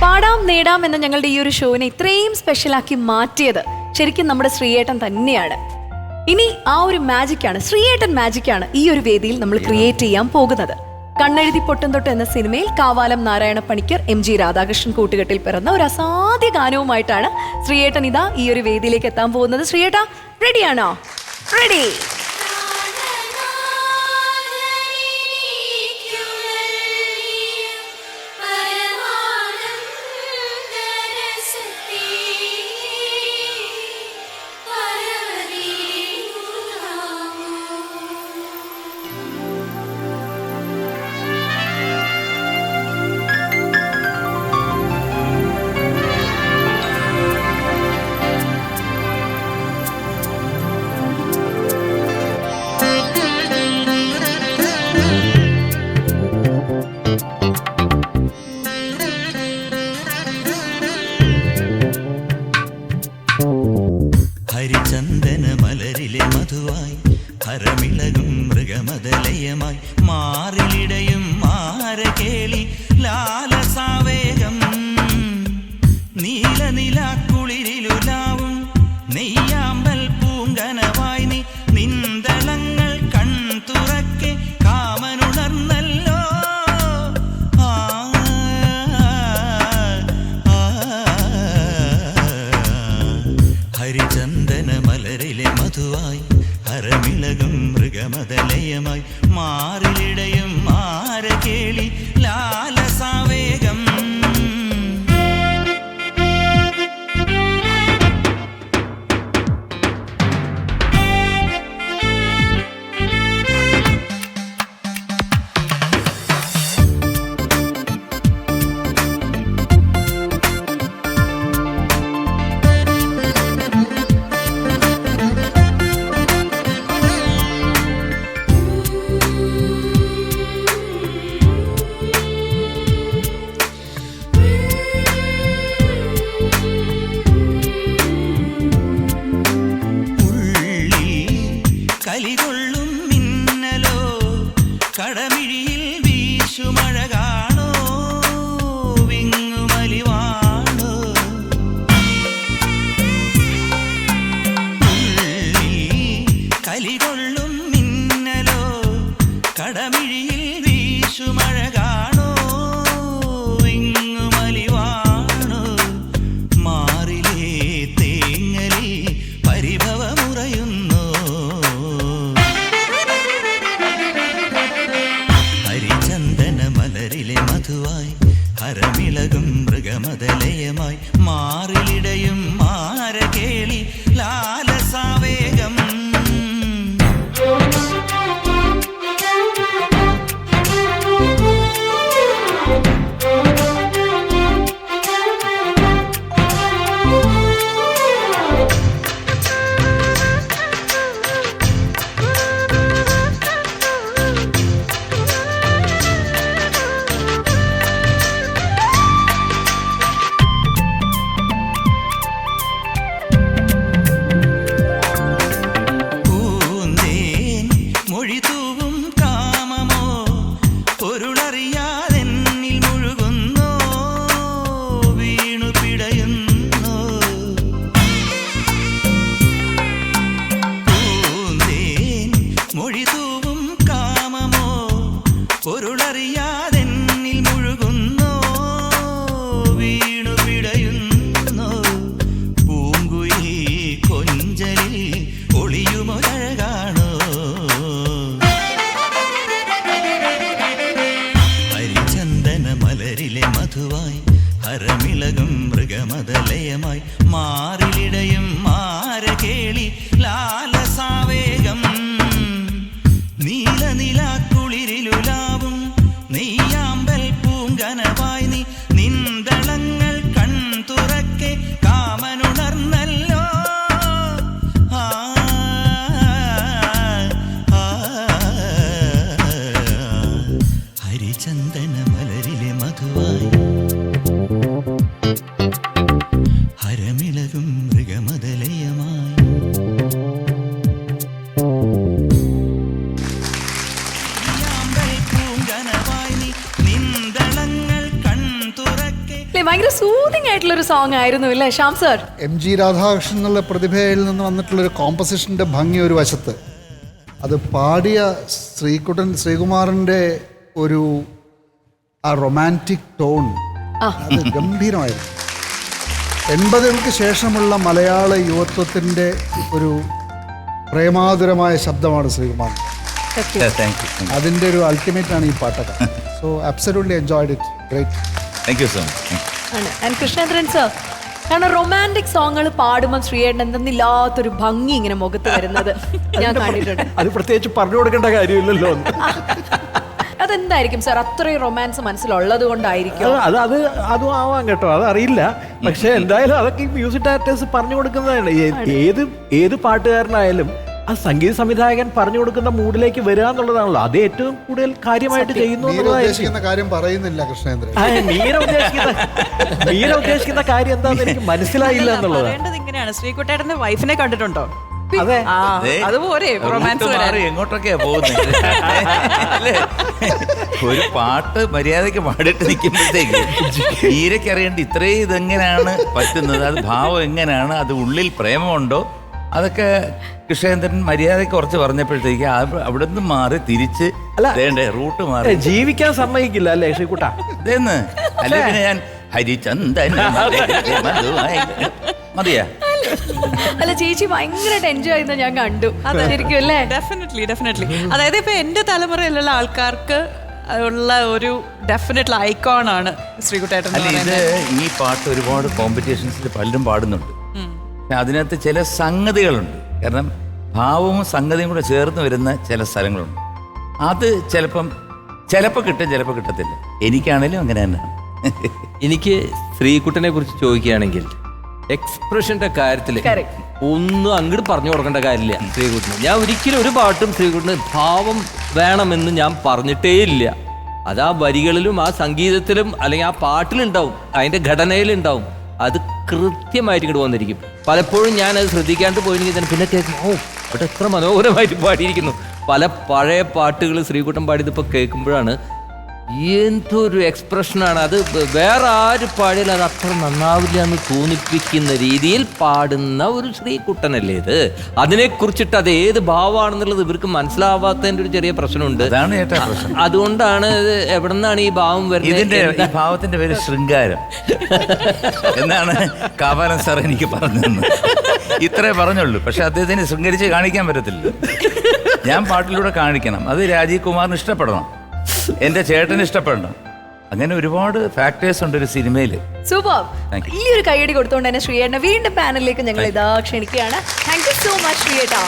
പാടാം നേടാം എന്ന ഞങ്ങളുടെ ഈ ഒരു ഷോനെ ഇത്രയും സ്പെഷ്യലാക്കി മാറ്റിയത് ശരിക്കും നമ്മുടെ ശ്രീയേട്ടൻ തന്നെയാണ്. ഇനി ആ ഒരു മാജിക്കാണ്, ശ്രീയേട്ടൻ മാജിക്കാണ് ഈ ഒരു വേദിയിൽ നമ്മൾ ക്രിയേറ്റ് ചെയ്യാൻ പോകുന്നത്. കണ്ണെഴുതി പൊട്ടും തൊട്ട് എന്ന സിനിമയിൽ കാവാലം നാരായണ പണിക്കർ MG രാധാകൃഷ്ണൻ കൂട്ടുകെട്ടിൽ പിറന്ന ഒരു അസാധ്യ ഗാനവുമായിട്ടാണ് ശ്രീയേട്ടൻ ഇതാ ഈ ഒരു വേദിയിലേക്ക് എത്താൻ പോകുന്നത്. ശ്രീയേട്ടാ റെഡിയാണോ? റെഡി. ഹരിചന്ദന മലരിലെ മധുവായി ഹരമിളകും മൃഗമദലയമായി മാറിലിടയും മാരകേളി ലാലസാവേഗം നീലനിലാക്കുളിരിലുലാവും നെയ്യാമ്പൽ പൂങ്കനവായി നീ നിന്തളങ്ങൾ കൺതുറക്കെ കാമനുണർന്നല്ലോ. ഹരിചന്ദന മലരിലെ മധുവായി ഹരമിളകും മൃഗമദലയമായി മാറിലിടയും മാരകേളി ലാലസാവേഗം കലികൊള്ളും മിന്നലോ കടമിഴിയിൽ വീശുമഴ കാണോ വിങ്ങുമലിവാണോ കലികൊള്ളും മിന്നലോ കടമിഴിയിൽ വീശുമഴ കാണോ വിങ്ങുമലിവാണോ മാറിലേ തേങ്ങലി പരിഭവമുറയുന്നു. ഹരിചന്ദന മലരിലെ മധുവായി ഹരമിളകും മൃഗമദലയമായി മാറിലിടയും മാരകേളി ലാലസാവേഗം മൊഴിതൂവും കാമമോ പൊരുളറിയാതെന്നിൽ മുഴുകുന്നോ വീണു പിടയുന്നോ. പൂന്തേൻ മൊഴിതൂവും കാമമോ പൊരുളറിയാതെന്നിൽ മുഴുകുന്നോ വീണു പിടയുന്നോ. പൂങ്കുയിൽ കൊഞ്ചലിൽ ഒളിയുമൊഴകാണോ. ഹരിചന്ദന മലരിലെ മധുവായി ഹരമിളകും മൃഗമദലയമായി മാറിലിടയും മാരകേളി ലാലസാവേഗം നീലനിലാക്കുളിരിലുലാവും നെയ്യാമ്പൽ പൂങ്കനവായി നീ നിന്തളങ്ങൾ കൺതുറക്കെ കാമനുണർന്നല്ലോ. ഹരിചന്ദന മലരിലെ മധുവായി ഹരമിളകും മൃഗമദലയമായി ഭയങ്കര സൂതിങ് ആയിട്ടുള്ള ഒരു സോങ് ആയിരുന്നു അല്ലേ ശ്യാം സർ? MG രാധാകൃഷ്ണൻ എന്നുള്ള പ്രതിഭയിൽ നിന്ന് വന്നിട്ടുള്ളൊരു കോമ്പസിഷൻ്റെ ഭംഗി ഒരു വശത്ത്, അത് പാടിയ ശ്രീകുമാറിൻ്റെ ഒരു ആ റൊമാൻറ്റിക് ടോൺ അത് ഗംഭീരമായിരുന്നു. 80-കൾക്ക് ശേഷമുള്ള മലയാള യുവത്വത്തിൻ്റെ ഒരു പ്രേമാതുരമായ ശബ്ദമാണ് ശ്രീകുമാർ. അതിൻ്റെ ഒരു അൾട്ടിമേറ്റ് ആണ് ഈ പാട്ടൊക്കെ. So absolutely enjoyed it. Great. Thank you so much. And Krishnendran sir, കാരണം റൊമാൻറ്റിക് സോങ്ങുകൾ പാടുമ്പോൾ ശ്രീയേട്ടൻ എന്തെന്നില്ലാത്തൊരു ഭംഗി ഇങ്ങനെ മുഖത്ത് വരുന്നത് ഞാൻ കണ്ടിട്ടുണ്ട്. അത് പ്രത്യേകിച്ച് പറഞ്ഞു കൊടുക്കേണ്ട കാര്യമില്ലല്ലോ. അതെന്തായിരിക്കും സാർ? അത്രയും റൊമാൻസ് മനസ്സിലുള്ളത് കൊണ്ടായിരിക്കും? അതും ആവാം കേട്ടോ, അതറിയില്ല. പക്ഷെ എന്തായാലും അതൊക്കെ ഈ മ്യൂസിക് ഡയറക്ടേഴ്സ് പറഞ്ഞു കൊടുക്കുന്നതാണ്. ഏത് പാട്ടുകാരനായാലും ആ സംഗീത സംവിധായകൻ പറഞ്ഞു കൊടുക്കുന്ന മൂഡിലേക്ക് വരിക എന്നുള്ളതാണല്ലോ അത് ഏറ്റവും കൂടുതൽ കാര്യമായിട്ട് ചെയ്യുന്നു. കാര്യം പറയുന്നില്ല കൃഷ്ണേന്ദ്രൻ. മീര ഉദ്ദേശിക്കുന്ന കാര്യം എന്താണെന്ന് എനിക്ക് മനസ്സിലായില്ല എന്നുള്ളതാണ്. ഇങ്ങനെയാണ്, ശ്രീകുട്ടേട്ടന്റെ വൈഫിനെ കണ്ടിട്ടുണ്ടോ? അതെ, അതുപോലെ എങ്ങോട്ടൊക്കെയാ പോകുന്നത്? ഒരു പാട്ട് മര്യാദക്ക് പാടിയിട്ട് നിൽക്കുമ്പോഴത്തേക്ക് ഈരയ്ക്ക് അറിയേണ്ട ഇത്രയും ഇതെങ്ങനെയാണ് പറ്റുന്നത്, അത് ഭാവം എങ്ങനെയാണ്, അത് ഉള്ളിൽ പ്രേമമുണ്ടോ, അതൊക്കെ കൃഷ്ണേന്ദ്രൻ മര്യാദക്ക് കുറച്ച് പറഞ്ഞപ്പോഴത്തേക്ക് അവിടെ നിന്ന് മാറി തിരിച്ച് റൂട്ട് മാറി ജീവിക്കാൻ സമ്മതിക്കില്ല അല്ലേ ശ്രീകുട്ട? ഇതെന്ന് അല്ലെ പിന്നെ ഞാൻ ഹരിചന്ദൻ മതിയാ. അല്ല ചേച്ചി ഭയങ്കരമായിട്ട് എൻജോയ് ചെയ്യുന്ന ഞാൻ കണ്ടു. ശരിക്കും അല്ലേ? ഡെഫിനറ്റ്ലി. അതായത് ഇപ്പൊ എന്റെ തലമുറയിലുള്ള ആൾക്കാർക്ക് ഉള്ള ഒരു ഡെഫിനറ്റ്ലി ഐക്കോൺ ആണ് ശ്രീകുട്ടേട്ടൻ. ഇത് ഈ പാട്ട് ഒരുപാട് കോമ്പറ്റീഷൻസിൽ പലരും പാടുന്നുണ്ട്. അതിനകത്ത് ചില സംഗതികളുണ്ട്, കാരണം ഭാവവും സംഗതിയും കൂടെ ചേർന്ന് വരുന്ന ചില സ്ഥലങ്ങളുണ്ട്. അത് ചിലപ്പോൾ കിട്ടും, ചിലപ്പോൾ കിട്ടത്തില്ല. എനിക്കാണേലും അങ്ങനെ തന്നെയാണ്. എനിക്ക് ശ്രീകുട്ടനെ കുറിച്ച് ചോദിക്കുകയാണെങ്കിൽ എക്സ്പ്രഷന്റെ കാര്യത്തിൽ ഒന്നും അങ്ങോട്ട് പറഞ്ഞു കൊടുക്കേണ്ട കാര്യമില്ല ശ്രീകുട്ടന്. ഞാൻ ഒരിക്കലും ഒരു പാട്ടും ശ്രീകുട്ടന് ഭാവം വേണമെന്ന് ഞാൻ പറഞ്ഞിട്ടേ ഇല്ല. അത് ആ വരികളിലും ആ സംഗീതത്തിലും അല്ലെങ്കിൽ ആ പാട്ടിലുണ്ടാവും, അതിൻ്റെ ഘടനയിലുണ്ടാവും. അത് കൃത്യമായിട്ട് ഇങ്ങോട്ട് വന്നിരിക്കും. പലപ്പോഴും ഞാൻ അത് ശ്രദ്ധിക്കാണ്ട് പോയെങ്കിൽ തന്നെ പിന്നെ കേൾക്കും, ഓ ഇവിടെ എത്ര മനോഹരമായിട്ട് പാടിയിരിക്കുന്നു. പല പഴയ പാട്ടുകൾ ശ്രീകുട്ടൻ പാടിയതിപ്പോൾ കേൾക്കുമ്പോഴാണ് എന്തൊരു എക്സ്പ്രഷനാണ് അത്. വേറെ ആര് പാടിയാലും അത് അത്ര നന്നാവില്ല എന്ന് തോന്നിപ്പിക്കുന്ന രീതിയിൽ പാടുന്ന ഒരു ശ്രീകുട്ടനല്ലേ ഇത്. അതിനെക്കുറിച്ചിട്ട് അത് ഏത് ഭാവമാണെന്നുള്ളത് ഇവർക്ക് മനസ്സിലാവാത്തതിൻ്റെ ഒരു ചെറിയ പ്രശ്നമുണ്ട്. അതുകൊണ്ടാണ് എവിടെ നിന്നാണ് ഈ ഭാവം വരുന്നത്. ഈ ഭാവത്തിന്റെ പേര് ശൃംഗാരം എന്നാണ് കാവാലൻ സാർ എനിക്ക് പറഞ്ഞു. ഇത്രേ പറഞ്ഞുള്ളൂ. പക്ഷെ അദ്ദേഹത്തിന് ശൃംഗരിച്ച് കാണിക്കാൻ പറ്റത്തില്ല. ഞാൻ പാട്ടിലൂടെ കാണിക്കണം. അത് രാജീവ് കുമാറിന് ഇഷ്ടപ്പെടണം, എന്റെ ചേട്ടന് ഇഷ്ടപ്പെടണം. അങ്ങനെ ഒരുപാട് ഫാക്ടേഴ്സ് ഉണ്ട് ഒരു സിനിമയിൽ. സൂപ്പർ. ഈ ഒരു കൈയടി കൊടുത്തുകൊണ്ട് തന്നെ ശ്രീയേട്ടനെ വീണ്ടും പാനലിലേക്ക് ഞങ്ങൾ ഇതാ ക്ഷണിക്കുകയാണ്. Thank you so much ശ്രീയേട്ടാ.